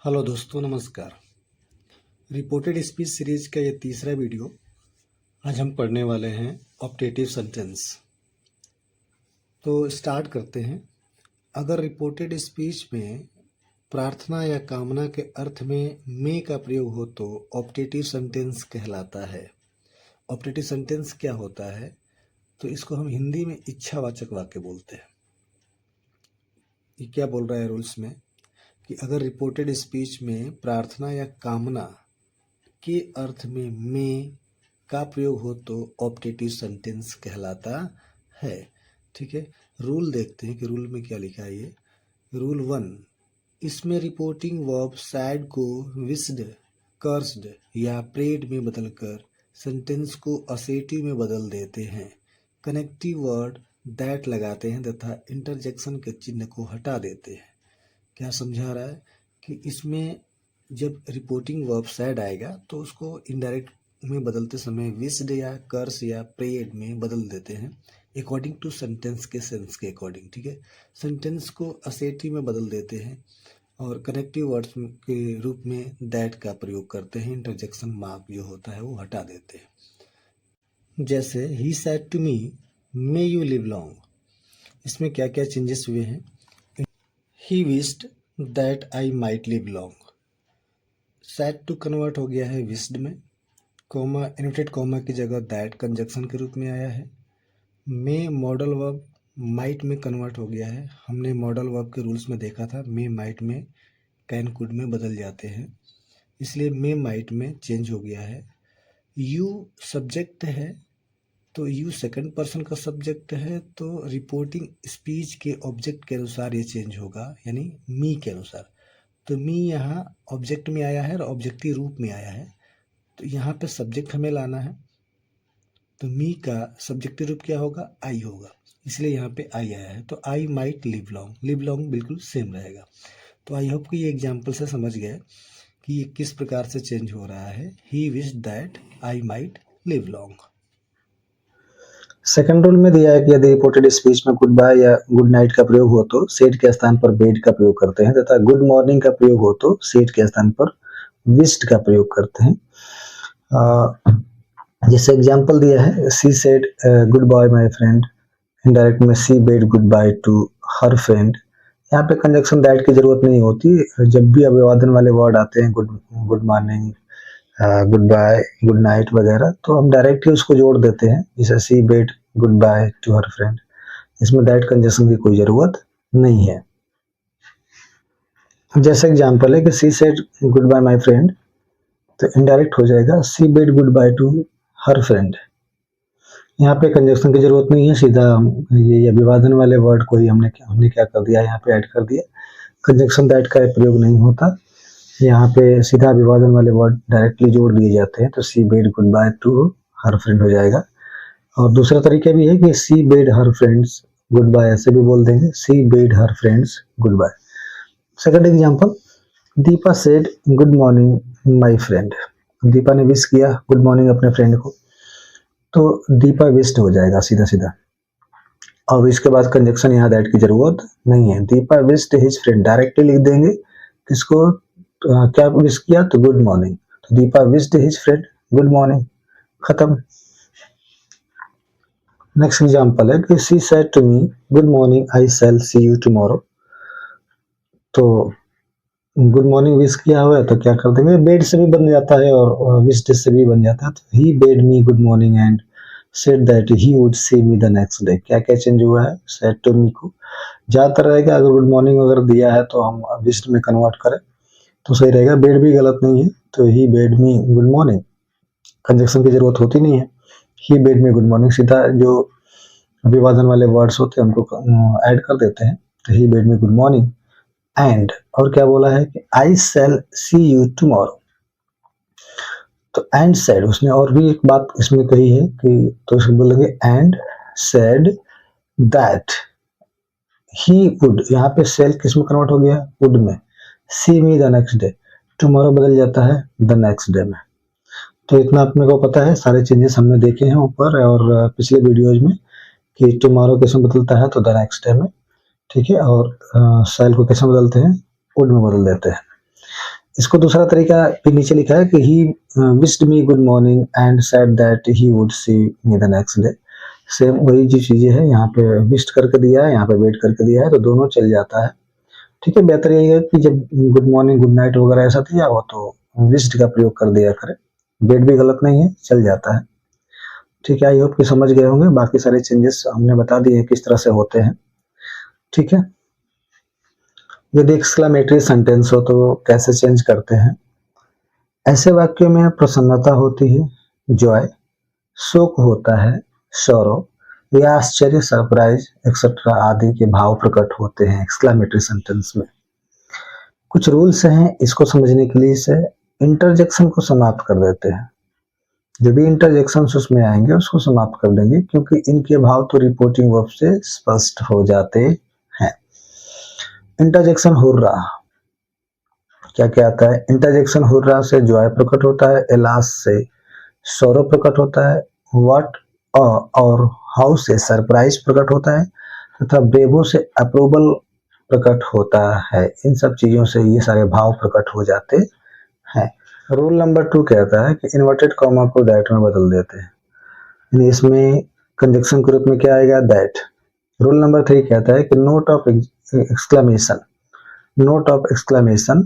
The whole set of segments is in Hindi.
हेलो दोस्तों, नमस्कार। रिपोर्टेड स्पीच सीरीज का ये तीसरा वीडियो। आज हम पढ़ने वाले हैं ऑप्टेटिव सेंटेंस। तो स्टार्ट करते हैं। अगर रिपोर्टेड स्पीच में प्रार्थना या कामना के अर्थ में मे का प्रयोग हो तो ऑप्टेटिव सेंटेंस कहलाता है। ऑप्टेटिव सेंटेंस क्या होता है? तो इसको हम हिंदी में इच्छावाचक वाक्य बोलते हैं। ये क्या बोल रहा है रूल्स में कि अगर रिपोर्टेड स्पीच में प्रार्थना या कामना के अर्थ में में का प्रयोग हो तो ऑप्टेटिव सेंटेंस कहलाता है। ठीक है, रूल देखते हैं कि रूल में क्या लिखा है। ये रूल 1, इसमें रिपोर्टिंग वर्ब सैड को विस्ड, कर्स्ड या प्रेड में बदलकर सेंटेंस को असेटिव में बदल देते हैं। कनेक्टिव वर्ड दैट लगाते हैं तथा इंटरजेक्शन के चिन्ह को हटा देते हैं। क्या समझा रहा है कि इसमें जब रिपोर्टिंग वर्ब सैड आएगा तो उसको इनडायरेक्ट में बदलते समय विस्ड या कर्स या प्रेड में बदल देते हैं अकॉर्डिंग टू सेंटेंस के सेंस के अकॉर्डिंग। ठीक है, सेंटेंस को असेटिव में बदल देते हैं और कनेक्टिव वर्ड्स के रूप में दैट का प्रयोग करते हैं। इंटरजेक्शन मार्क जो होता है वो हटा देते हैं। जैसे ही said to me may you live long, इसमें क्या क्या चेंजेस हुए हैं। He wished that I might live long, said to convert हो गया है विस्ड में, कॉमा इन्वर्टेड कॉमा की जगह दैट कंजक्शन के रूप में आया है। मे मॉडल वर्ब माइट में कन्वर्ट हो गया है। हमने मॉडल वर्ब के रूल्स में देखा था, मे माइट में कैन कुड में बदल जाते हैं, इसलिए मे माइट में चेंज हो गया है। यू सब्जेक्ट है तो यू सेकंड पर्सन का सब्जेक्ट है, तो रिपोर्टिंग स्पीच के ऑब्जेक्ट के अनुसार ये चेंज होगा, यानी मी के अनुसार। तो मी यहाँ ऑब्जेक्ट में आया है और ऑब्जेक्टिव रूप में आया है, तो यहाँ पे सब्जेक्ट हमें लाना है। तो मी का सब्जेक्टिव रूप क्या होगा? आई होगा, इसलिए यहाँ पे आई आया है। तो आई might live long, live long बिल्कुल सेम रहेगा। तो आई होप कि ये एग्जाम्पल से समझ गए कि ये किस प्रकार से चेंज हो रहा है। He wish that I might live long. Second rule में दिया है कि यदि रिपोर्टेड स्पीच में गुड बाय या गुड नाइट का प्रयोग हो तो सेड के स्थान पर बेड का प्रयोग करते हैं, तथा गुड मॉर्निंग का प्रयोग हो तो सेड के स्थान पर विश्ड का प्रयोग करते हैं। जैसे एग्जांपल दिया है, she said good bye my friend, indirect में she bade good bye to her friend. यहाँ पे कंजक्शन दैट की जरूरत नहीं होती। जब भी अभिवादन वाले वर्ड आते हैं, good morning, good bye, good night वगैरह, तो हम डायरेक्टली उसको जोड़ देते हैं। जैसे she bade good bye to her friend, इसमें दैट कंजक्शन की कोई जरूरत नहीं है। जैसे एग्जांपल है कि she said good bye my friend, तो इनडायरेक्ट हो जाएगा she bade good bye to her friend. यहाँ पे कंजक्शन की जरूरत नहीं है, सीधा ये अभिवादन वाले वर्ड को ही हमने क्या कर दिया, यहाँ पे ऐड कर दिया। कंजक्शन दैट का प्रयोग नहीं होता, यहाँ पे सीधा अभिवादन वाले वर्ड डायरेक्टली जोड़ दिए जाते हैं। तो she bade good bye to her friend हो जाएगा। और दूसरा तरीका भी है कि she bade her friends good bye, ऐसे भी बोल देंगे, she bade her friends good bye. Second example, Deepa said good morning my friend, Deepa ने विश किया गुड मॉर्निंग अपने फ्रेंड को, तो दीपा विश्ड हो जाएगा सीधा सीधा। और इसके बाद कंजक्शन यहाँ दैट की जरूरत नहीं है। Deepa wished his friend, directly लिख देंगे किसको, क्या विश किया, तो गुड मॉर्निंग, तो Deepa wished his friend good morning, खत्म। नेक्स्ट एग्जांपल है कि she said to me good morning I shall see you tomorrow, तो गुड मॉर्निंग विश किया हुआ है तो क्या कर देंगे, बेड से भी बन जाता है और विश्ड से भी बन जाता है। तो he bade me good morning and said that he would see me the next day. क्या क्या चेंज हुआ है, सेड टू मी को ज्यादातर रहेगा, अगर गुड मॉर्निंग अगर दिया है तो हम विश्ड में कन्वर्ट करें तो सही रहेगा। बेड भी गलत नहीं है, तो he bade me good morning, conjunction की जरूरत होती नहीं है। ही बेड मी गुड मॉर्निंग, सीधा जो अभिवादन वाले वर्ड्स होते हैं उनको ऐड कर देते हैं। तो he bade me good morning and, और क्या बोला है कि I shall see you tomorrow, तो एंड सेड, उसने और भी एक बात इसमें कही है कि, तो उसको बोलेंगे and said that he would, यहाँ पे सेल किस में कन्वर्ट हो गया, वुड में, see me the next day, tomorrow बदल जाता है द नेक्स्ट डे में। तो इतना अपने को पता है, सारे चेंजेस हमने देखे हैं ऊपर और पिछले वीडियोज में कि टुमारो कैसे बदलता है तो द नेक्स्ट डे में, ठीक है, और सेल को कैसे बदलते हैं, वुड में बदल देते हैं। इसको दूसरा तरीका भी नीचे लिखा है कि he wished me good morning and said that he would see me the next day. Same वही जो चीजें है, यहाँ पे विश्ड करके दिया है, यहाँ पे वेट करके दिया है, तो दोनों चल जाता है। ठीक है, बेहतर यही है कि जब गुड मॉर्निंग गुड नाइट वगैरह ऐसा दिया हो तो विश्ड का प्रयोग कर दिया करें। वेट भी गलत नहीं है, चल जाता है। ठीक है, आई होप कि समझ गए होंगे। बाकी सारे चेंजेस हमने बता दिए किस तरह से होते हैं। ठीक है, यदि एक्सक्लेमेटरी सेंटेंस हो तो कैसे चेंज करते हैं। ऐसे वाक्यों में प्रसन्नता होती है, जॉय, शोक होता है, सौरो, या आश्चर्य, सरप्राइज एक्सेट्रा आदि के भाव प्रकट होते हैं एक्सक्लेमेटरी सेंटेंस में। कुछ रूल्स हैं, इसको समझने के लिए से इंटरजेक्शन को समाप्त कर देते हैं। जो भी इंटरजेक्शन उसमें आएंगे उसको समाप्त कर देंगे, क्योंकि इनके भाव तो रिपोर्टिंग वर्ब से स्पष्ट हो जाते हैं। इंटरजेक्शन हुर्रा, क्या क्या आता है। इंटरजेक्शन हुर्रा से जॉय प्रकट होता है, एलास से सौरव प्रकट होता है, व्हाट और हाउ से सरप्राइज प्रकट होता है, तथा ब्रेवो से अप्रूवल प्रकट होता है। इन सब चीजों से ये सारे भाव प्रकट हो जाते हैं। रूल नंबर 2 कहता है कि इन्वर्टेड कॉमा को दैट में बदल देते हैं, यानी इसमें कंजक्शन के रूप में क्या आएगा, दैट। रूल नंबर 3 कहता है कि नोट ऑफ एक्सक्लेमेशन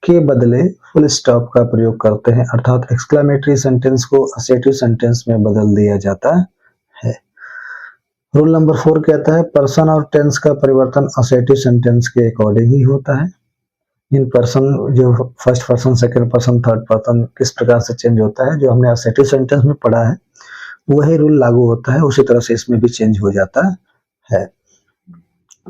के बदले फुल स्टॉप का प्रयोग करते हैं, अर्थात एक्सक्लेमेटरी सेंटेंस को असेटिव सेंटेंस में बदल दिया जाता है। रूल नंबर 4 कहता है पर्सन और टेंस का परिवर्तन असेटिव सेंटेंस के अकॉर्डिंग ही होता है। इन पर्सन जो first person, second person, third person किस प्रकार से चेंज होता है, जो हमने असेटिव सेंटेंस में पढ़ा है वही रूल लागू होता है, उसी तरह से इसमें भी चेंज हो जाता है।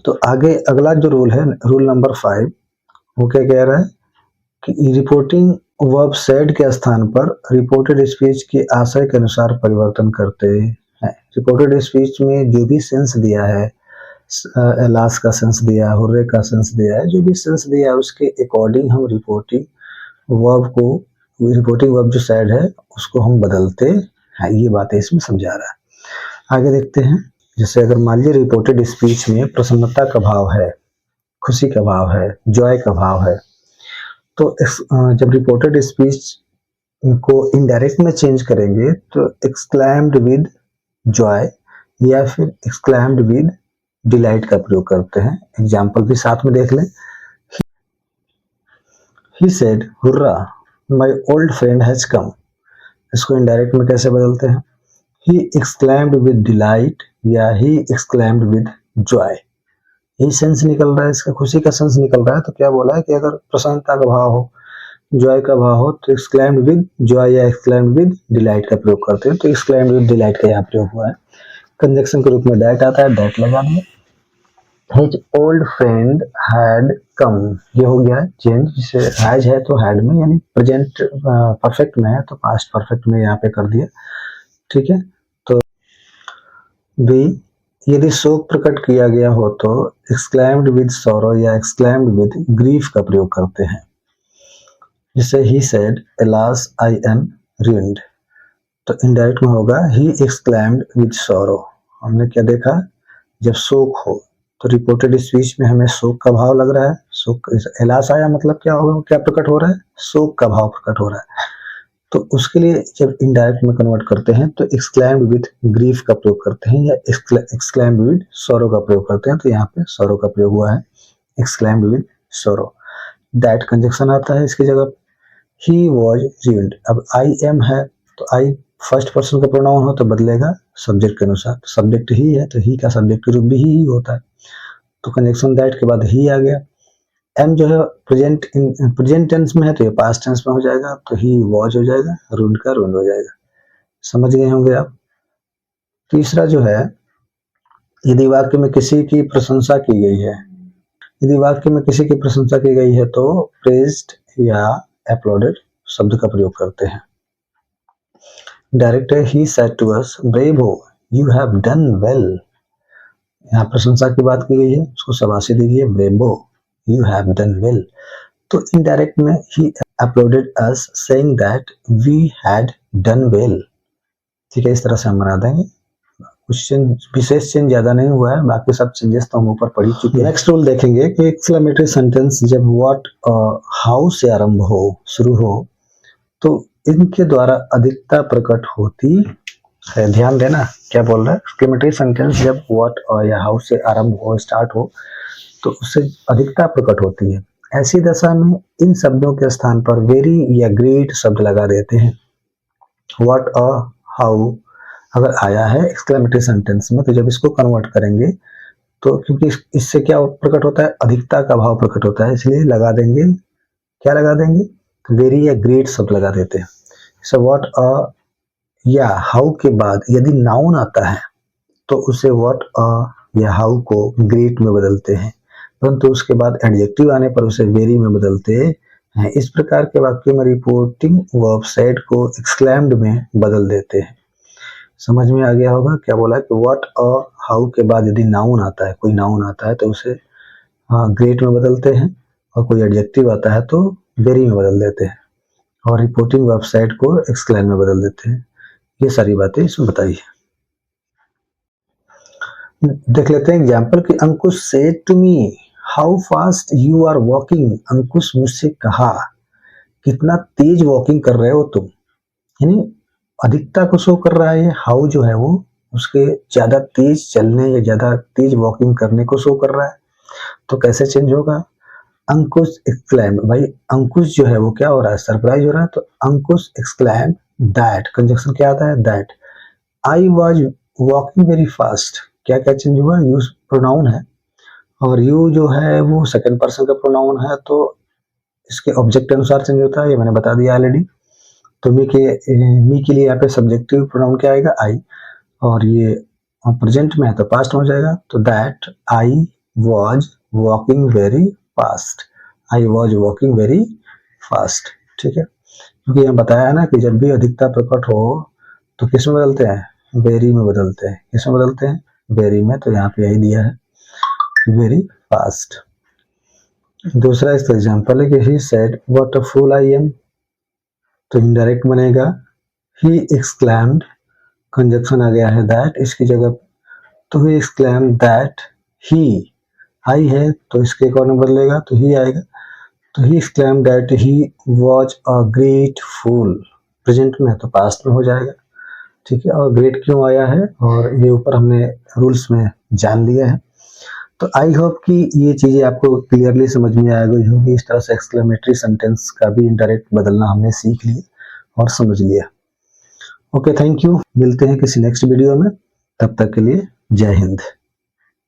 तो आगे अगला जो रूल है, रूल नंबर 5, वो क्या कह रहा है कि रिपोर्टिंग वर्ब सेड के स्थान पर रिपोर्टेड स्पीच के आशय के अनुसार परिवर्तन करते हैं। रिपोर्टेड स्पीच में जो भी सेंस दिया है, लास्ट का सेंस दिया है, हुर्रे का सेंस दिया है, जो भी सेंस दिया है उसके अकॉर्डिंग हम रिपोर्टिंग वर्ब जो सेड है उसको हम बदलते हैं। ये बातें इसमें समझा रहा है। आगे देखते हैं। जैसे अगर मान लीजिए रिपोर्टेड स्पीच में प्रसन्नता का भाव है, खुशी का भाव है, जॉय का भाव है, तो जब रिपोर्टेड स्पीच को इनडायरेक्ट में चेंज करेंगे तो एक्सक्लेम्ड विद जॉय या फिर एक्सक्लेम्ड विद डिलाइट का प्रयोग करते हैं। एग्जाम्पल भी साथ में देख लें। He said hurrah my old friend has come, इसको इनडायरेक्ट में कैसे बदलते हैं, ही एक्सक्लेम्ड विद डिलाइट या ही एक्सक्लेम्ड विद जॉय। यही सेंस निकल रहा है, इसका खुशी का सेंस निकल रहा है। तो क्या बोला है कि अगर प्रसन्नता का भाव हो, जॉय का भाव हो, तो एक्सक्लेम्ड विद जॉय या एक्सक्लेम्ड विद डिलाइट का प्रयोग करते हैं। तो एक्सक्लेम्ड विद डिलाइट का यहाँ प्रयोग हुआ है। कंजक्शन के रूप में दैट आता है, दैट लगा दिया। His old friend had come, ये हो गया चेंज। जिसे हैज है तो हैड में, यानी प्रेजेंट परफेक्ट में है तो पास्ट परफेक्ट में यहाँ पे कर दिया। ठीक है, तो बी, यदि शोक प्रकट किया गया हो तो एक्सक्लेम्ड विद सॉरो या एक्सक्लेम्ड विद ग्रीफ का प्रयोग करते हैं। जैसे ही said alas I am ruined, तो इनडायरेक्ट में होगा ही एक्सक्लेम्ड विद सॉरो। हमने क्या देखा, जब शोक हो तो रिपोर्टेड स्पीच में हमें शोक का भाव लग रहा है। शोक, एलास आया मतलब क्या होगा, क्या प्रकट हो रहा है, शोक का भाव प्रकट हो रहा है। तो उसके लिए जब इनडायरेक्ट में कन्वर्ट करते हैं तो एक्सक्लेम्ड विद ग्रीफ का प्रयोग करते हैं या एक्सक्लेम्ड विद सॉरो का प्रयोग करते हैं। तो यहाँ पे सॉरो का प्रयोग हुआ है, exclaimed with sorrow. That conjunction आता है इसकी जगह। ही वॉज ruined, अब आई एम है तो आई फर्स्ट पर्सन का प्रोनाउन हो तो बदलेगा सब्जेक्ट के अनुसार। सब्जेक्ट ही है तो ही का सब्जेक्ट रूप भी ही होता है। तो कंजक्शन दैट के बाद ही आ गया। एम जो है प्रेजेंट टेंस में है तो ये पास्ट टेंस में हो जाएगा, तो ही वॉज हो जाएगा, ruined का ruined हो जाएगा। समझ गए होंगे आप। तीसरा जो है, यदि वाक्य में किसी की प्रशंसा की गई है, यदि वाक्य में किसी की प्रशंसा की गई है तो प्रेज्ड या अपलॉडेड शब्द का प्रयोग करते हैं। Director he said to us bravo you have done well, यहाँ प्रशंसा की बात की गई है, उसको शाबाशी दी गई है, bravo you have done well. तो इनडायरेक्ट में he applauded us saying that we had done well. ठीक है, इस तरह से हम बना देंगे। कुछ विशेष चेंज ज्यादा नहीं हुआ है, बाकी सब चेंजेस तो हम ऊपर पढ़ ही चुके हैं। नेक्स्ट रूल देखेंगे कि एक्सक्लेमेटरी सेंटेंस जब व्हाट हाउ से आरंभ हो, शुरू हो, तो इनके द्वारा अधिकता प्रकट होती है। ध्यान देना क्या बोल रहा है। एक्सक्लेमेटरी सेंटेंस जब व्हाट या हाउ से आरंभ हो, स्टार्ट हो, तो उससे अधिकता प्रकट होती है। ऐसी दशा में इन शब्दों के स्थान पर वेरी या ग्रेट शब्द लगा देते हैं। व्हाट हाउ अगर आया है एक्सक्लेमेटरी सेंटेंस में, तो जब इसको कन्वर्ट करेंगे तो क्योंकि इससे क्या प्रकट होता है, अधिकता का भाव प्रकट होता है, इसलिए लगा देंगे, क्या लगा देंगे, वेरी या ग्रेट शब्द लगा देते हैं। सो व्हाट या हाउ के बाद यदि नाउन आता है तो उसे व्हाट या हाउ को ग्रेट में बदलते हैं, परंतु उसके बाद एडजेक्टिव आने पर उसे वेरी में बदलते हैं। इस प्रकार के वाक्य में रिपोर्टिंग वर्ब सेड को एक्सक्लेम्ड में बदल देते हैं। समझ में आ गया होगा क्या बोला कि व्हाट हाउ के बाद यदि नाउन आता है, कोई नाउन आता है तो उसे ग्रेट में बदलते हैं, और कोई एडजेक्टिव आता है तो वेरी में बदल देते हैं, और रिपोर्टिंग वर्ब सेड को एक्सक्लेम में बदल देते हैं। ये सारी बातें इसमें बताई है। देख लेते हैं एग्जाम्पल कि Ankush said to me how fast you are walking. Ankush मुझसे कहा कितना तेज वॉकिंग कर रहे हो तुम, यानी अधिकता को शो कर रहा है। हाउ जो है वो उसके ज्यादा तेज चलने या ज्यादा तेज वॉकिंग करने को शो कर रहा है। तो कैसे चेंज होगा, अंकुश एक्सक्लेम, भाई अंकुश जो है वो क्या हो रहा है, सरप्राइज हो रहा है, तो अंकुश एक्सक्लेम दैट, कंजक्शन क्या आता है, that. I was walking very fast, क्या क्या चेंज हुआ, यूज प्रोनाउन है, और यू जो है वो सेकंड पर्सन का प्रोनाउन है, तो इसके ऑब्जेक्ट अनुसार चेंज होता है, ये मैंने बता दिया ऑलरेडी। तो मी के लिए यहाँ पे सब्जेक्टिव प्रोनाउन क्या आएगा, आई, और ये प्रेजेंट में है तो पास्ट में हो जाएगा, तो that I was walking very fast, I was walking very fast. ठीक है, क्योंकि यहाँ बताया है ना कि जब भी अधिकता प्रकट हो तो किस में बदलते हैं, वेरी में बदलते हैं। किस में बदलते हैं, वेरी में, तो यहाँ पे यही दिया है, वेरी फास्ट। दूसरा इसका एग्जाम्पल है कि he said what a fool I am, तो इनडायरेक्ट बनेगा ही एक्सक्लेम्ड, कंजक्शन आ गया है दैट इसकी जगह, तो ही एक्सक्लेम्ड दैट ही, आई है तो इसके अकॉर्डिंग बदलेगा तो ही आएगा, तो he exclaimed that he was a great fool, present में है तो पास्ट में हो जाएगा। ठीक है, और ग्रेट क्यों आया है और ये ऊपर हमने रूल्स में जान लिया है। तो आई होप कि ये चीजें आपको क्लियरली समझ में आ गई होगी। इस तरह से एक्सक्लेमेटरी सेंटेंस का भी इनडायरेक्ट बदलना हमने सीख लिया और समझ लिया। ओके, थैंक यू, मिलते हैं किसी नेक्स्ट वीडियो में, तब तक के लिए जय हिंद।